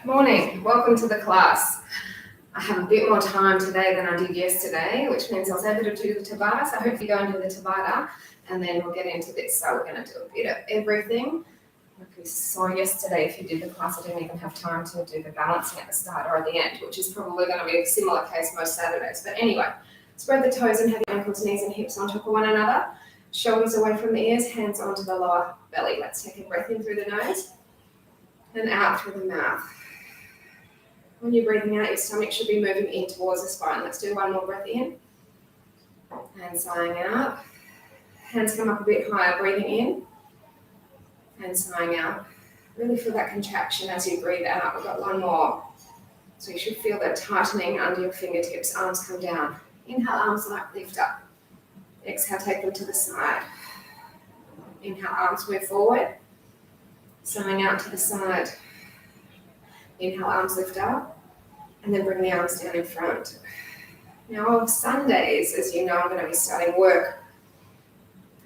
Morning, welcome to the class. I have a bit more time today than I did yesterday, which means I was able to do the Tabata. So hopefully go and do the Tabata and then we'll get into this. So we're going to do a bit of everything. Like we saw yesterday, if you did the class, I didn't even have time to do the balancing at the start or at the end, which is probably going to be a similar case most Saturdays. But anyway, spread the toes and have your ankles, knees and hips on top of one another. Shoulders away from the ears, hands onto the lower belly. Let's take a breath in through the nose and out through the mouth. When you're breathing out, your stomach should be moving in towards the spine. Let's do one more breath in and sighing out. Hands come up a bit higher, breathing in and sighing out. Really feel that contraction as you breathe out. We've got one more. So you should feel that tightening under your fingertips. Arms come down. Inhale, arms lift up. Exhale, take them to the side. Inhale, arms move forward. Sighing out to the side. Inhale, arms lift up, and then bring the arms down in front. Now, on Sundays, as you know, I'm going to be starting work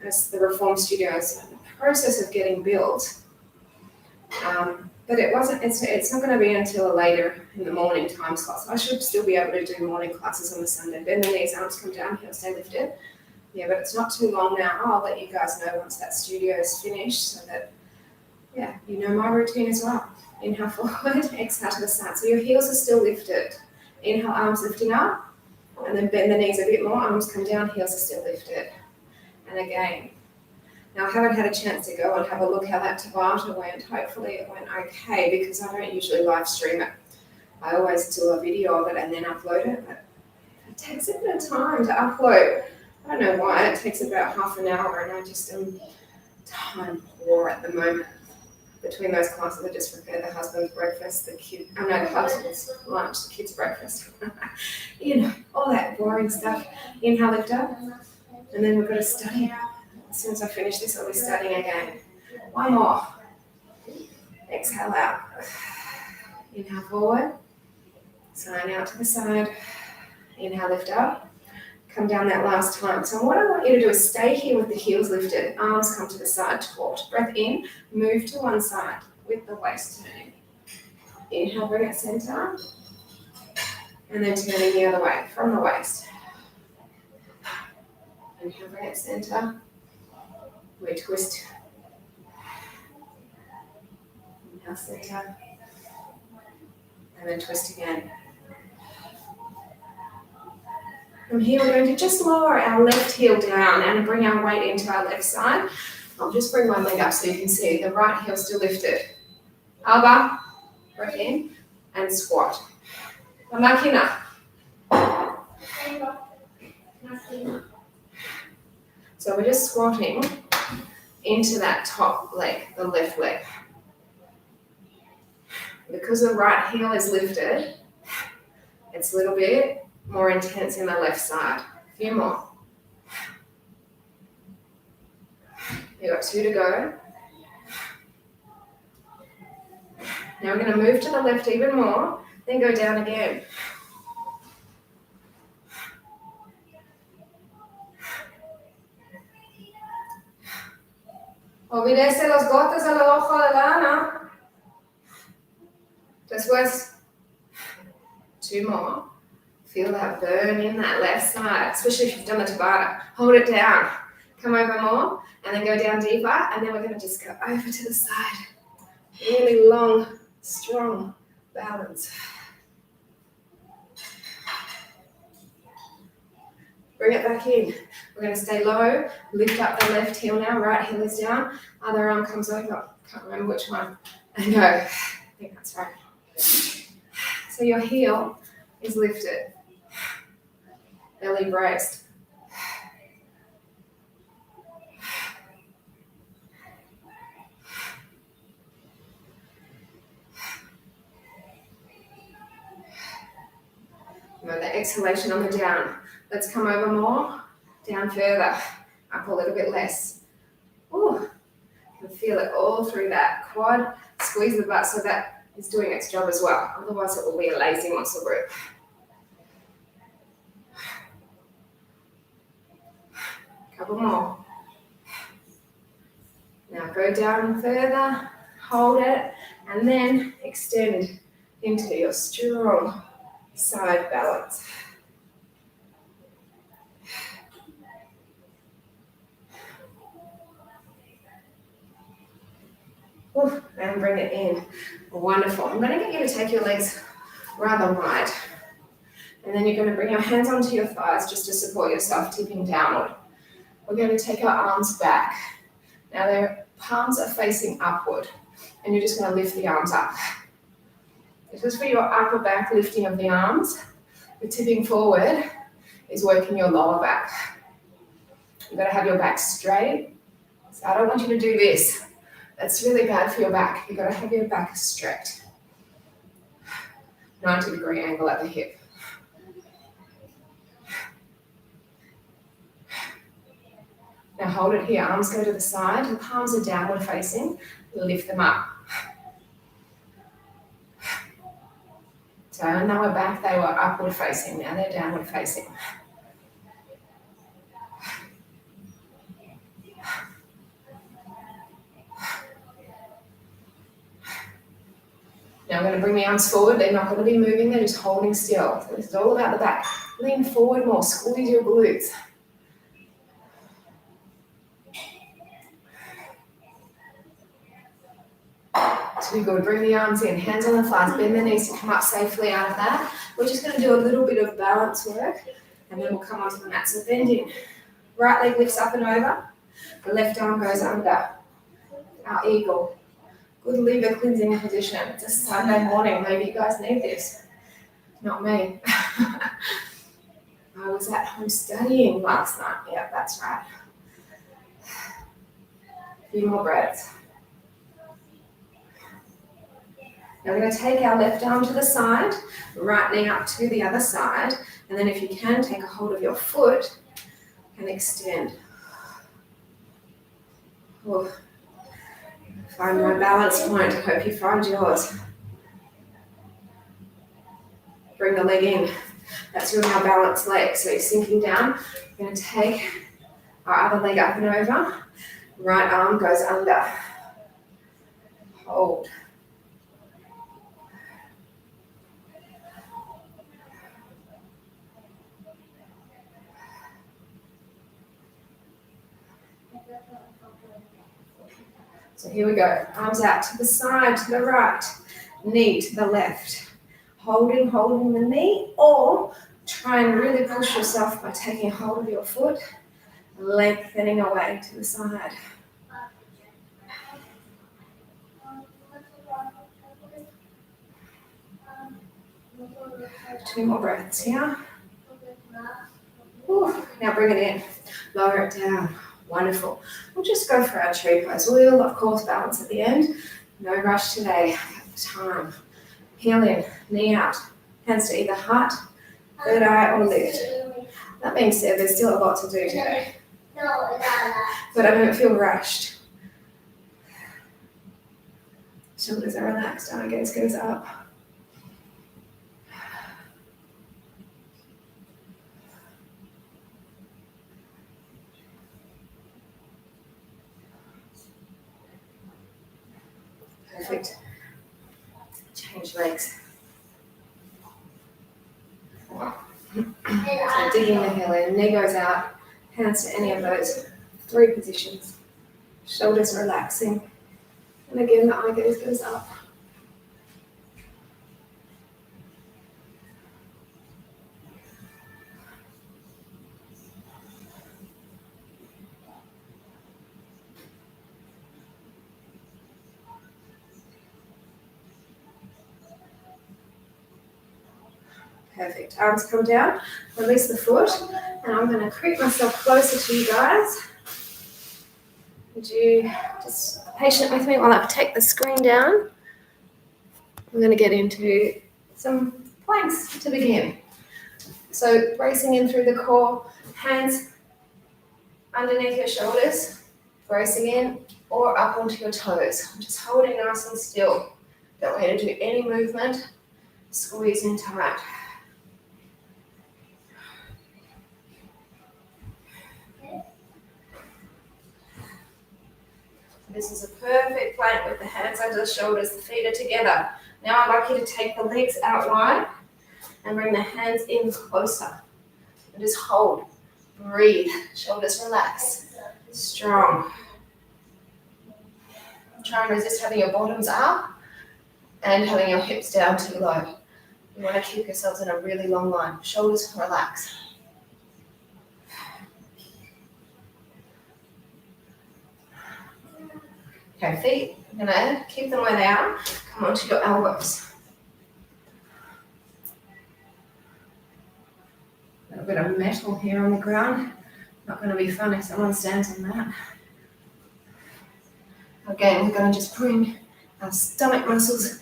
as the Reform Studios in the process of getting built. But it's not going to be until later in the morning time slot. So I should still be able to do morning classes on the Sunday. Bend the knees, arms come down, heels stay lifted. Yeah, but it's not too long now. I'll let you guys know once that studio is finished so that, yeah, you know my routine as well. Inhale forward, exhale to the side. So your heels are still lifted. Inhale, arms lifting up, and then bend the knees a bit more. Arms come down, heels are still lifted. And again. Now I haven't had a chance to go and have a look how that Tabata went. Hopefully it went okay because I don't usually live stream it. I always do a video of it and then upload it, but it takes a bit of time to upload. I don't know why, it takes about half an hour and I just am time poor at the moment. Between those classes, I just prepare the husband's breakfast, the husband's lunch, the kids' breakfast. All that boring stuff. Inhale, lift up, and then we've got to study. As soon as I finish this, I'll be studying again. One more. Exhale out. Inhale forward. Sign out to the side. Inhale, lift up. Come down that last time. So what I want you to do is stay here with the heels lifted, arms come to the side, taut. Breath in, move to one side with the waist turning. Inhale, bring it center, and then turning the other way from the waist. Inhale, bring it center. We twist. Inhale, center, and then twist again. From here, we're going to just lower our left heel down and bring our weight into our left side. I'll just bring my leg up so you can see the right heel still lifted. Alba, breath in, and squat. Makina. So we're just squatting into that top leg, the left leg. Because the right heel is lifted, it's a little bit more intense in the left side. A few more. You've got 2 to go. Now we're going to move to the left even more, then go down again. Obedece los golpes al ojo de lana. Después, 2 more. Feel that burn in that left side, especially if you've done the Tabata. Hold it down. Come over more, and then go down deeper, and then we're going to just go over to the side. Really long, strong balance. Bring it back in. We're going to stay low, lift up the left heel now, right heel is down, other arm comes over. Can't remember which one. And go. I think that's right. So your heel is lifted. Belly braced. Remember the exhalation on the down. Let's come over more, down further, up a little bit less. Ooh, you can feel it all through that quad. Squeeze the butt so that is doing its job as well. Otherwise it will be a lazy muscle group. Couple more. Now go down further, hold it, and then extend into your strong side balance. Oof, and bring it in. Wonderful. I'm going to get you to take your legs rather wide. And then you're going to bring your hands onto your thighs just to support yourself, tipping downward. We're going to take our arms back. Now their palms are facing upward. And you're just going to lift the arms up. This is for your upper back lifting of the arms. The tipping forward is working your lower back. You've got to have your back straight. So I don't want you to do this. That's really bad for your back. You've got to have your back straight. 90-degree angle at the hip. Now hold it here. Arms go to the side. The palms are downward facing. Lift them up. So on the lower back, they were upward facing. Now they're downward facing. Now I'm going to bring the arms forward. They're not going to be moving. They're just holding still. So this is all about the back. Lean forward more. Squeeze your glutes. So good. Bring the arms in. Hands on the thighs. Bend the knees to come up safely out of that. We're just going to do a little bit of balance work. And then we'll come onto the mat. So bend in. Right leg lifts up and over. The left arm goes under. Our eagle. Good liver cleansing position. It's a Sunday morning. Maybe you guys need this. Not me. I was at home studying last night. Yeah, that's right. A few more breaths. Now we're going to take our left arm to the side, right knee up to the other side, and then if you can, take a hold of your foot and extend. Oh. Find my balance point. Hope you find yours. Bring the leg in. That's really our balanced leg. So you're sinking down. We're going to take our other leg up and over. Right arm goes under. Hold. So here we go. Arms out to the side, to the right. Knee to the left. Holding the knee, or try and really push yourself by taking hold of your foot, lengthening away to the side. Two more breaths here. Ooh, now bring it in. Lower it down. Wonderful. We'll just go for our tree pose. We'll, of course, balance at the end. No rush today. Time. Heel in, knee out. Hands to either heart, third eye, or lift. That being said, there's still a lot to do today. But I don't feel rushed. Shoulders are relaxed. Arm gaze goes up. Perfect. Change legs. So digging the heel in, knee goes out, hands to any of those three positions. Shoulders relaxing. And again, the eye gaze goes up. Perfect. Arms come down, release the foot, and I'm going to creep myself closer to you guys. Would you just be patient with me while I take the screen down? I'm going to get into some planks to begin. So bracing in through the core, hands underneath your shoulders, bracing in or up onto your toes. Just holding nice and still. Don't want you to do any movement. Squeeze in tight. This is a perfect plank with the hands under the shoulders, the feet are together. Now I'd like you to take the legs out wide and bring the hands in closer. And just hold, breathe, shoulders relax, strong. Try and resist having your bottoms up and having your hips down too low. You want to keep yourselves in a really long line. Shoulders relax. Okay, feet, I'm gonna keep them where they are. Come onto your elbows. A little bit of metal here on the ground. Not gonna be fun if someone stands on that. Again, we're gonna just bring our stomach muscles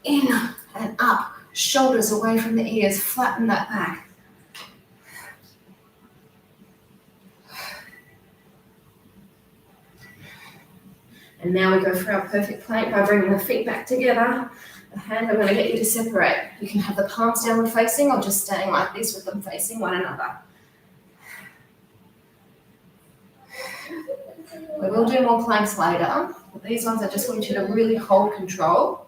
in and up. Shoulders away from the ears, flatten that back. And now we go for our perfect plank by bringing the feet back together. The hands, I'm going to get you to separate. You can have the palms downward facing or just staying like this with them facing one another. We will do more planks later, but these ones I just want you to really hold control.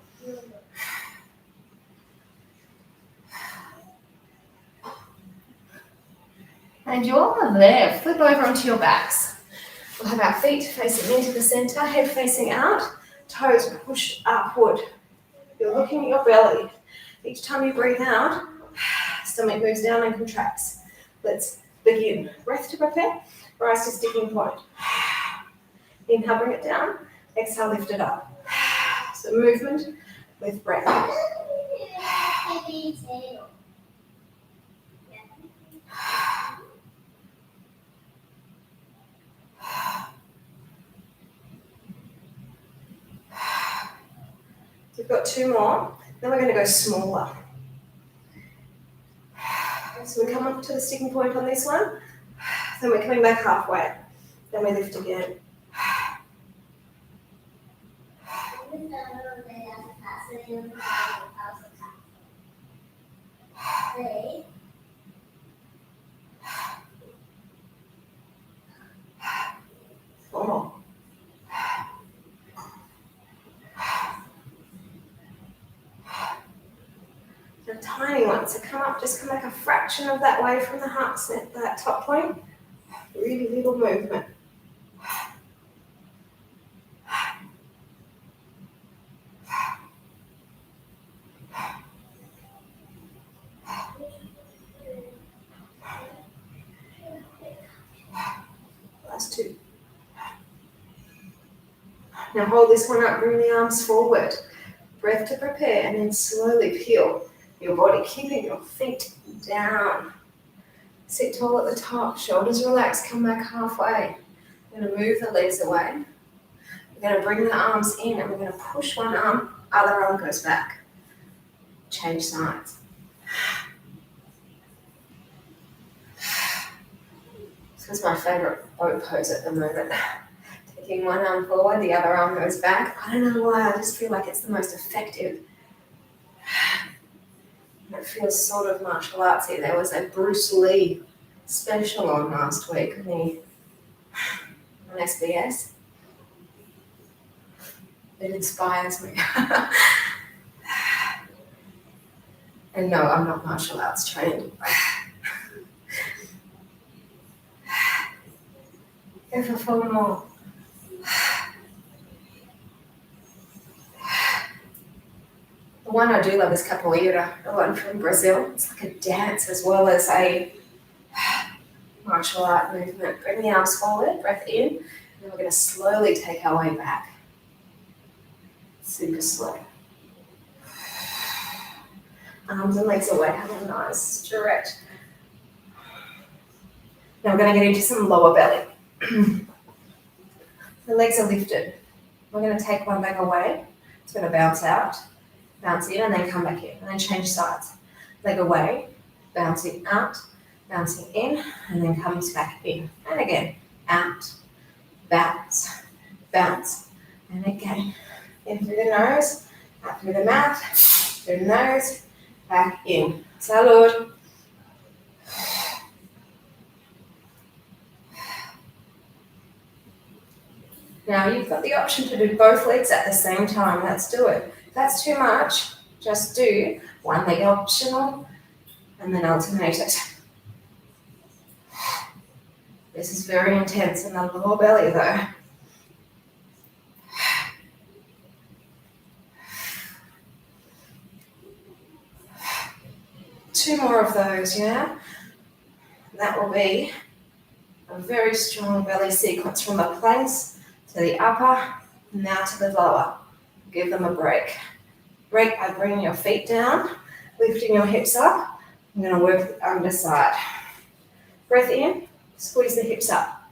And you all are there. Flip over onto your backs. We'll have our feet facing into the center, head facing out, toes push upward. You're looking at your belly. Each time you breathe out, stomach moves down and contracts. Let's begin. Breath to prepare, rise to sticking point. Inhale, bring it down. Exhale, lift it up. So movement with breath. We've got two more, then we're going to go smaller. So we come up to the sticking point on this one, then we're coming back halfway, then we lift again. One more. A tiny one, so come up, just come back a fraction of that way from the heart set, that top point. Really little movement. Last two. Now hold this one up, bring the arms forward. Breath to prepare, and then slowly peel your body, keeping your feet down. Sit tall at the top, shoulders relaxed, come back halfway. We're going to move the legs away. We're going to bring the arms in, and we're going to push one arm, other arm goes back. Change sides. This is my favorite boat pose at the moment. Taking one arm forward, the other arm goes back. I don't know why, I just feel like it's the most effective. It feels sort of martial artsy. There was a Bruce Lee special on last week on SBS. It inspires me. And no, I'm not martial arts trained. Go for 4 more. The one I do love is capoeira, the one from Brazil. It's like a dance as well as a martial art movement. Bring the arms forward, breath in, and then we're going to slowly take our way back. Super slow. Arms and legs away, have a nice stretch. Now we're going to get into some lower belly. The legs are lifted. We're going to take one leg away. It's going to bounce out, bounce in, and then come back in, and then change sides. Leg away, bouncing out, bouncing in, and then comes back in. And again, out, bounce, bounce, and again. In through the nose, out through the mouth, through the nose, back in. Salud. Now you've got the option to do both legs at the same time. Let's do it. If that's too much, Just do one leg optional and then alternate it. This is very intense in the lower belly though. 2 more of those, yeah? That will be a very strong belly sequence from the planks to the upper, now to the lower. Give them a break. Break by bringing your feet down, lifting your hips up. I'm going to work the underside. Breath in, squeeze the hips up.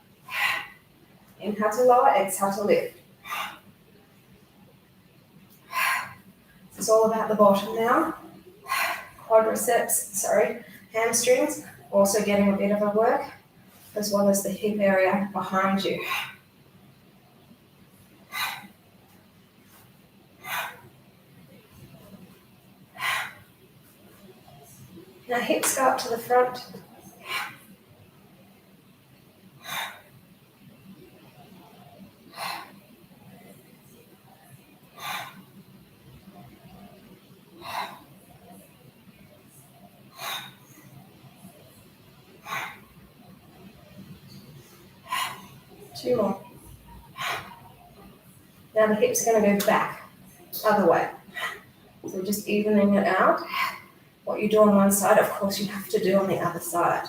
Inhale to lower, exhale to lift. It's all about the bottom now. Hamstrings, also getting a bit of a work, as well as the hip area behind you. Now hips go up to the front. Two more. Now the hips are going to go back, other way. So just evening it out. What you do on one side, of course, you have to do on the other side.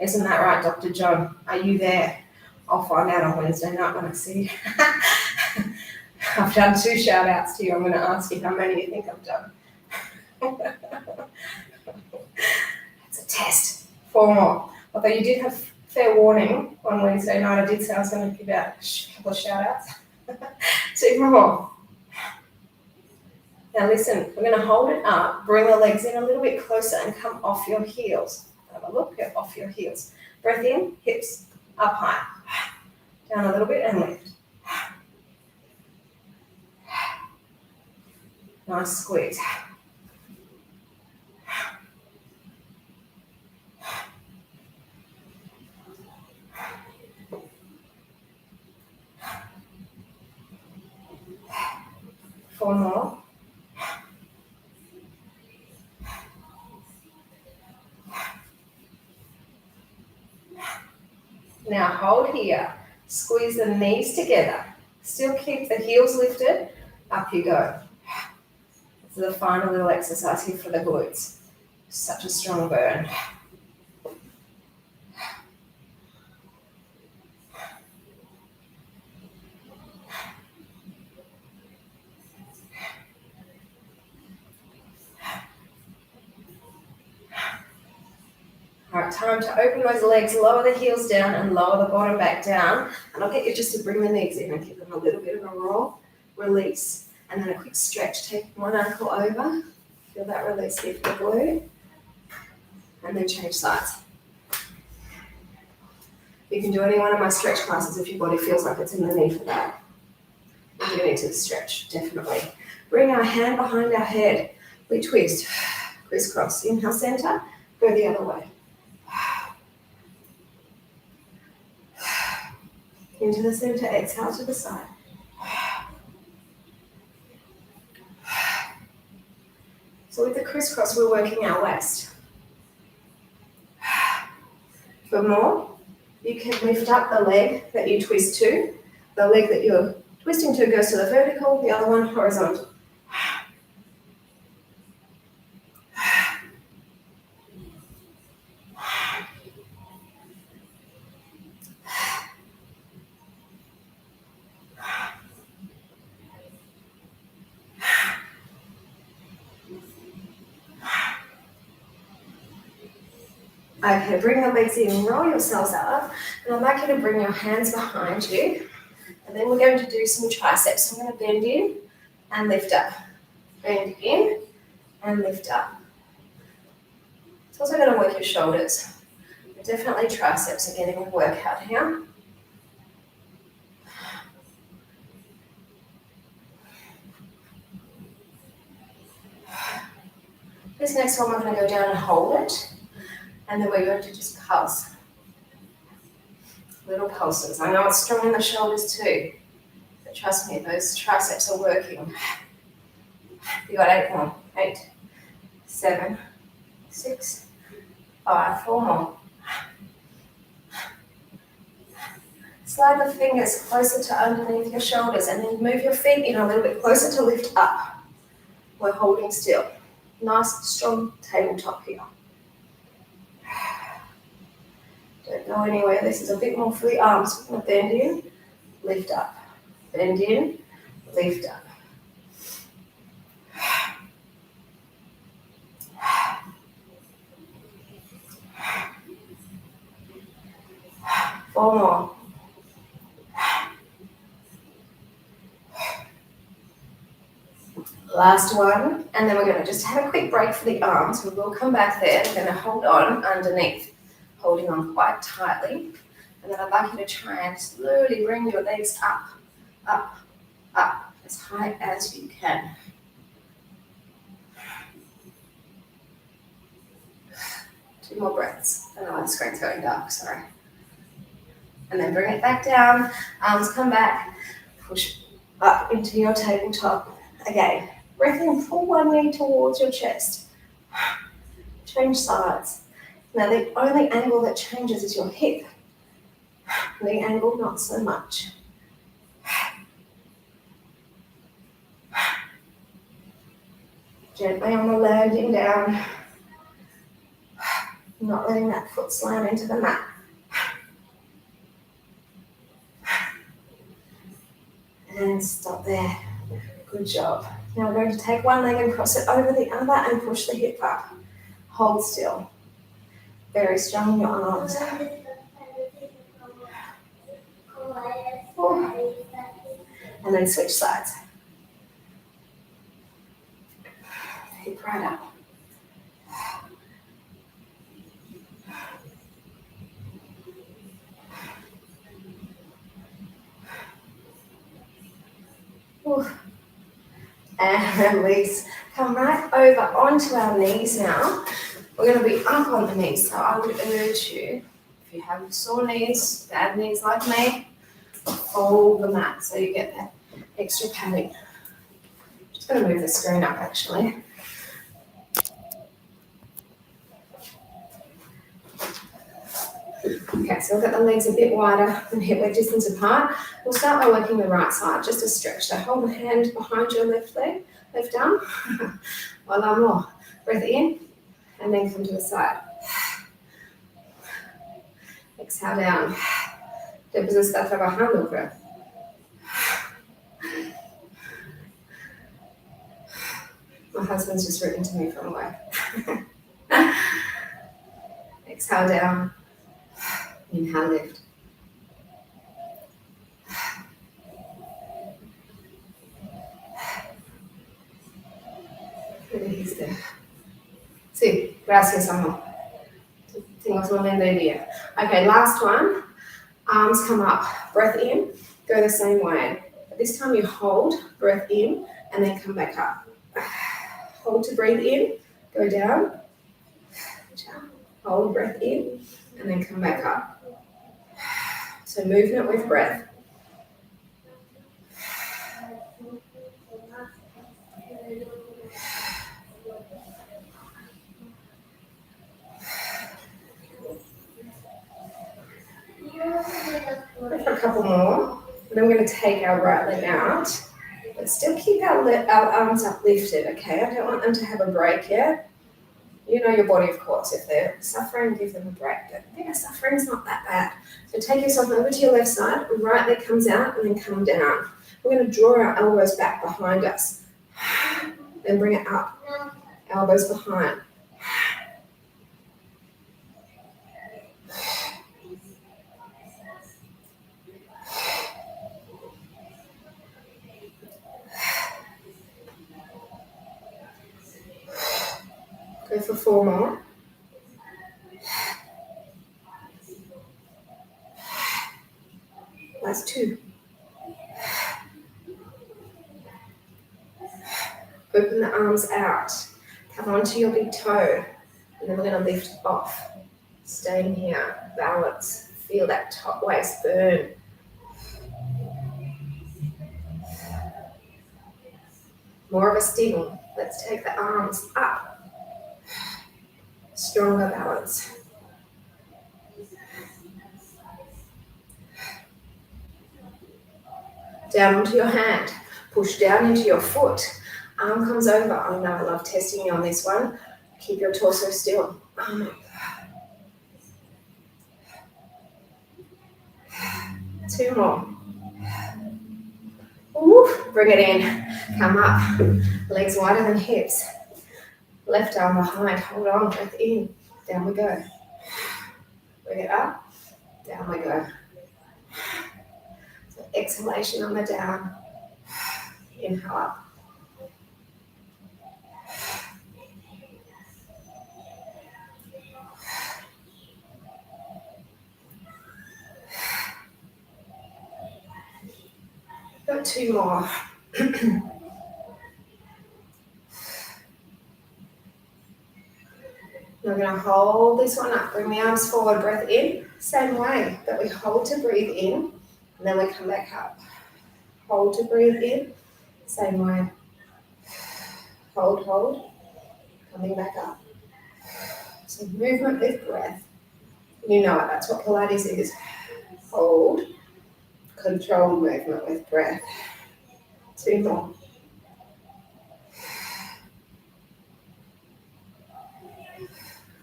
Isn't that right, Dr. John? Are you there? I'll find out on Wednesday night when I see you. I've done 2 shout outs to you. I'm going to ask you how many you think I've done. It's a test. 4 more. Although you did have fair warning on Wednesday night. I did say I was going to give out a couple of shout outs. 2 more. Now listen, we're going to hold it up, bring the legs in a little bit closer and come off your heels. Have a look, get off your heels. Breath in, hips up high. Down a little bit and lift. Nice squeeze. Four more. Now hold here. Squeeze the knees together. Still keep the heels lifted. Up you go. This is a final little exercise here for the glutes. Such a strong burn. All right, time to open those legs, lower the heels down and lower the bottom back down. And I'll get you just to bring the knees in and give them a little bit of a roll, release, and then a quick stretch. Take one ankle over, feel that release here for the glute, and then change sides. You can do any one of my stretch classes if your body feels like it's in the knee for that. We do need to stretch, definitely. Bring our hand behind our head. We twist, crisscross. Inhale, center, go the other way. Into the center, exhale to the side. So with the crisscross, we're working our waist. For more, you can lift up the leg that you twist to. The leg that you're twisting to goes to the vertical, the other one horizontal. Okay, bring the legs in, roll yourselves up, and I'd like you to bring your hands behind you, and then we're going to do some triceps. So I'm going to bend in and lift up, bend in and lift up. It's also going to work your shoulders, but definitely triceps are getting a workout here. This next one, we're going to go down and hold it. And then we're going to just pulse. Little pulses. I know it's strong in the shoulders too, but trust me, those triceps are working. You got 8 more. 8, 7, 6, 5, 4 more. Slide the fingers closer to underneath your shoulders and then move your feet in a little bit closer to lift up. We're holding still. Nice, strong tabletop here. Don't go anywhere. This is a bit more for the arms. We're going to bend in, lift up. Bend in, lift up. 4 more. Last one, and then we're going to just have a quick break for the arms. We will come back there. We're going to hold on underneath, holding on quite tightly. And then I'd like you to try and slowly bring your legs up, up, up, as high as you can. Two more breaths. I know the screen's going dark, sorry. And then bring it back down, arms come back, push up into your tabletop. Again, breath in, pull one knee towards your chest. Change sides. Now the only angle that changes is your hip. The angle, not so much. Gently on the landing down. Not letting that foot slam into the mat. And stop there. Good job. Now we're going to take one leg and cross it over the other and push the hip up. Hold still. Very strong in your arms. 4. And then switch sides. Hip right up. And release. Come right over onto our knees now. We're going to be up on the knees, so I would urge you, if you have sore knees, bad knees like me, fold the mat so you get that extra padding. Just going to move the screen up actually. Okay, so we've got the legs a bit wider and hip width distance apart. We'll start by working the right side, just a stretch. So hold the hand behind your left leg, left arm. One more. Breath in, and then come to the side. Exhale down. Deposit stuff over hand over. My husband's just written to me from away. Exhale down. Inhale, lift. Sí, gracias, amor. Tengo un lindo día. Okay, last one. Arms come up. Breath in. Go the same way. But this time you hold. Breath in, and then come back up. Hold to breathe in. Go down. Hold, breath in, and then come back up. So movement with breath. For a couple more. And then we're going to take our right leg out, but still keep our arms uplifted, okay? I don't want them to have a break yet. You know your body, of course. If they're suffering, give them a break. But yeah, suffering's not that bad. So take yourself over to your left side, right leg comes out, and then come down. We're going to draw our elbows back behind us. Then bring it up. Elbows behind. Go for 4 more. Last 2. Open the arms out. Come onto your big toe. And then we're going to lift off. Staying here. Balance. Feel that top waist burn. More of a sting. Let's take the arms up. Stronger balance. Down onto your hand. Push down into your foot. Arm comes over. I know I love testing you on this one. Keep your torso still. Arm up. 2 more. Ooh, bring it in. Come up. Legs wider than hips. Left arm behind. Hold on. Breath in. Down we go. Bring it up. Down we go. So exhalation on the down. Inhale up. Got 2 more. We're going to hold this one up. Bring the arms forward. Breath in. Same way, but we hold to breathe in, and then we come back up. Hold to breathe in. Same way. Hold, hold. Coming back up. So movement with breath. You know it. That's what Pilates is. Hold. Controlled movement with breath. 2 more.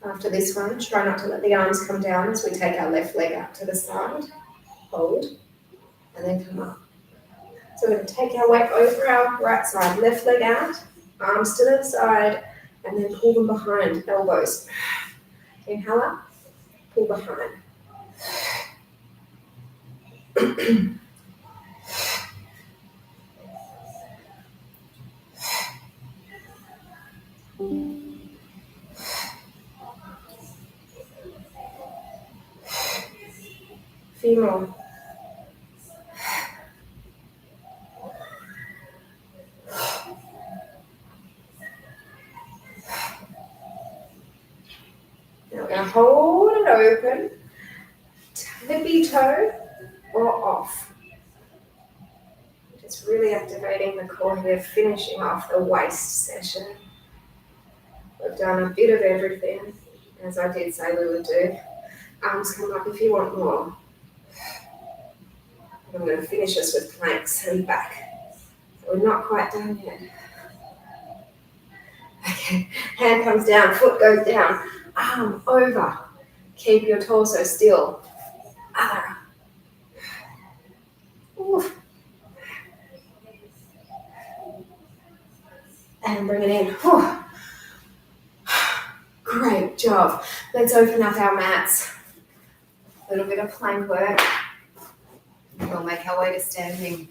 After this one, try not to let the arms come down as we take our left leg out to the side. Hold. And then come up. So we're going to take our weight over our right side. Left leg out. Arms to the side. And then pull them behind. Elbows. Inhale up. Pull behind. Few more. Now we're going to hold it open, tippy toe or off. Just really activating the core here, finishing off the waist session. We've done a bit of everything, as I did say we would do. Arms come up if you want more. I'm going to finish us with planks and back. So we're not quite done yet. Okay, hand comes down, foot goes down, arm over. Keep your torso still. Other. Ooh. And bring it in. Whew. Great job. Let's open up our mats. A little bit of plank work. We'll make our way to standing.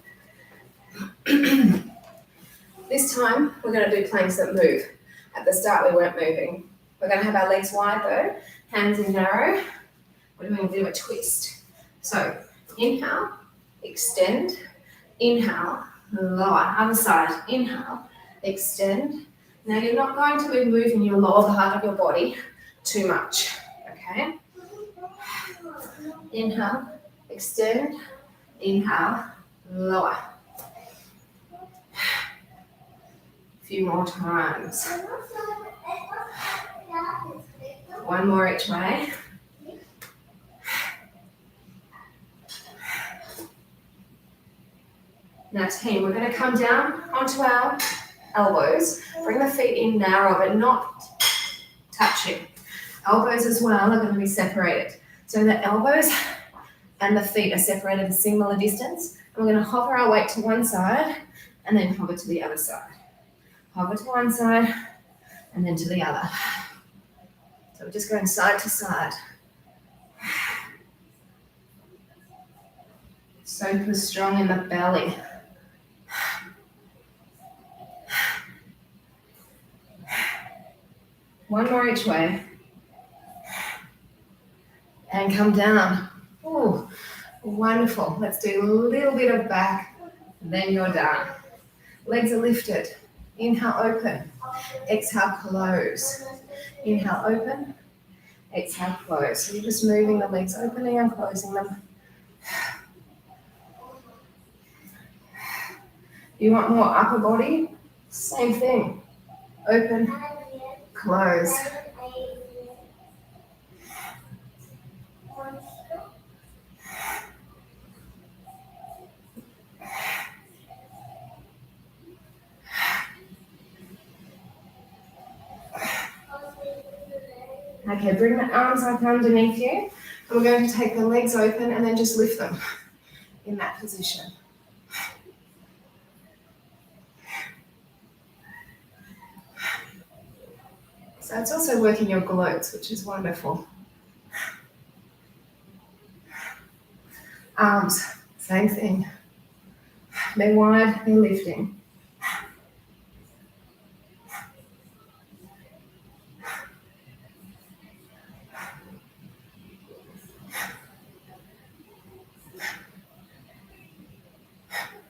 This time, we're going to do planks that move. At the start, we weren't moving. We're going to have our legs wide though, hands in narrow. We're doing a bit of a twist. So, inhale, extend, inhale, lower, other side, inhale, extend. Now you're not going to be moving your lower part of your body too much, okay? Inhale, extend, inhale, lower. A few more times. One more each way. Now team, we're going to come down onto our elbows. Bring the feet in narrow, but not touching. Elbows as well are going to be separated. So the elbows and the feet are separated a similar distance. And we're going to hover our weight to one side and then hover to the other side. Hover to one side and then to the other. So we're just going side to side. Super strong in the belly. One more each way. And come down. Ooh, wonderful. Let's do a little bit of back, then you're done. Legs are lifted. Inhale, open. Exhale, close. Inhale, open. Exhale, close. So you're just moving the legs, opening and closing them. You want more upper body? Same thing. Open, close. Okay, bring the arms up underneath you. And we're going to take the legs open and then just lift them in that position. So it's also working your glutes, which is wonderful. Arms, same thing. They're wide, they're lifting.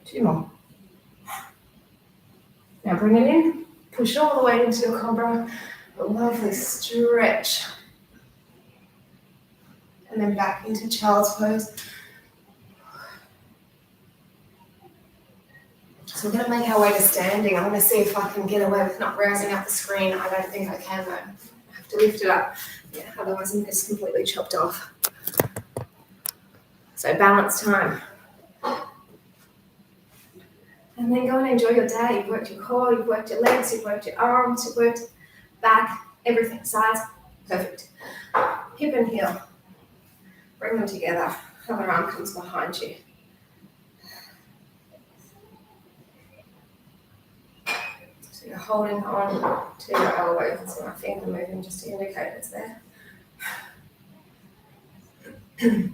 Two more. Now bring it in, push all the way into your cobra, a lovely stretch. And then back into child's pose. So we're going to make our way to standing. I'm going to see if I can get away with not rousing up the screen. I don't think I can though. I have to lift it up. Yeah, otherwise I'm just completely chopped off. So balance time. And then go and enjoy your day. You've worked your core, you've worked your legs, you've worked your arms, you've worked back, everything, sides. Perfect. Hip and heel. Bring them together. Other arm comes behind you. So you're holding on to your elbow. You can see my finger moving just to indicate it's there. We're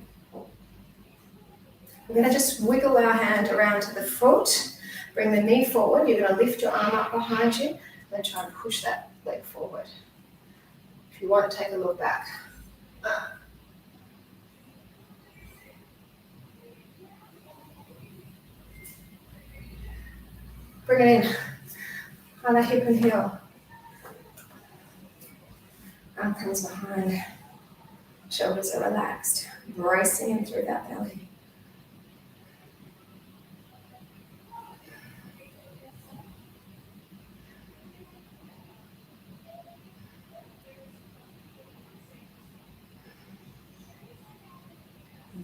going to just wiggle our hand around to the foot. Bring the knee forward. You're going to lift your arm up behind you. Then try and push that leg forward. If you want to take a look back. Bring it in. Other hip and heel. Arm comes behind. Shoulders are relaxed. Bracing in through that belly.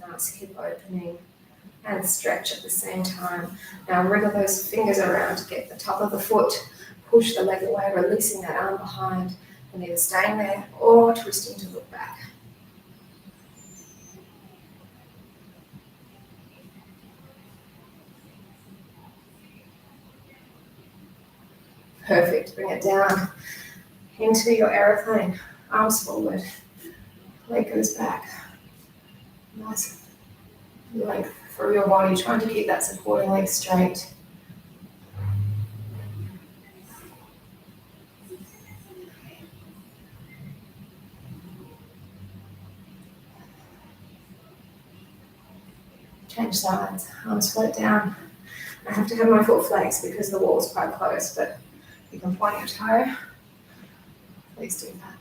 Nice hip opening and stretch at the same time. Now wriggle those fingers around to get the top of the foot. Push the leg away, releasing that arm behind, and either staying there or twisting to look back. Perfect. Bring it down into your aeroplane. Arms forward. Leg goes back. Nice length through your body, trying to keep that supporting leg straight. Change sides, arms float down. I have to have my foot flexed because the wall is quite close, but you can point your toe. Please do that.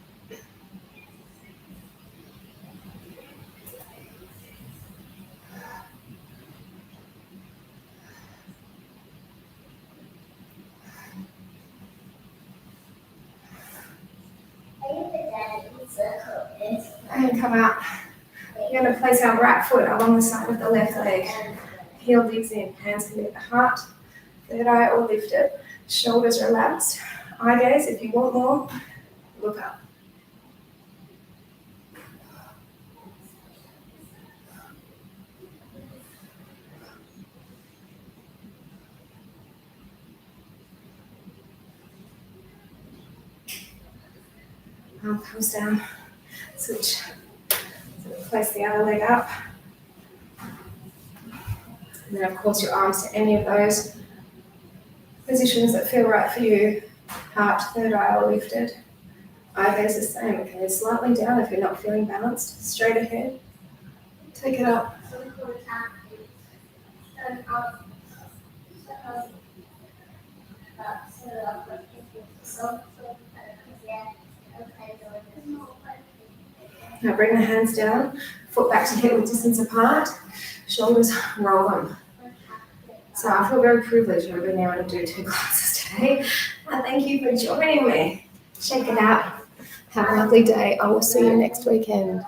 And come out. You're going to place our right foot along the side of the left leg. Heel digs in, hands can be at the heart, third eye or lifted, shoulders relaxed. Eye gaze, if you want more, look up. Arm comes down, switch. So place the other leg up. And then of course your arms to any of those positions that feel right for you. Heart, third eye or lifted. Eye gaze the same, okay, slightly down if you're not feeling balanced. Straight ahead. Take it up. Now bring the hands down, foot back to hip width distance apart, shoulders roll them. So I feel very privileged of being able to do 2 classes today. Thank you for joining me. Check it out. Have a lovely day. I will see you next weekend.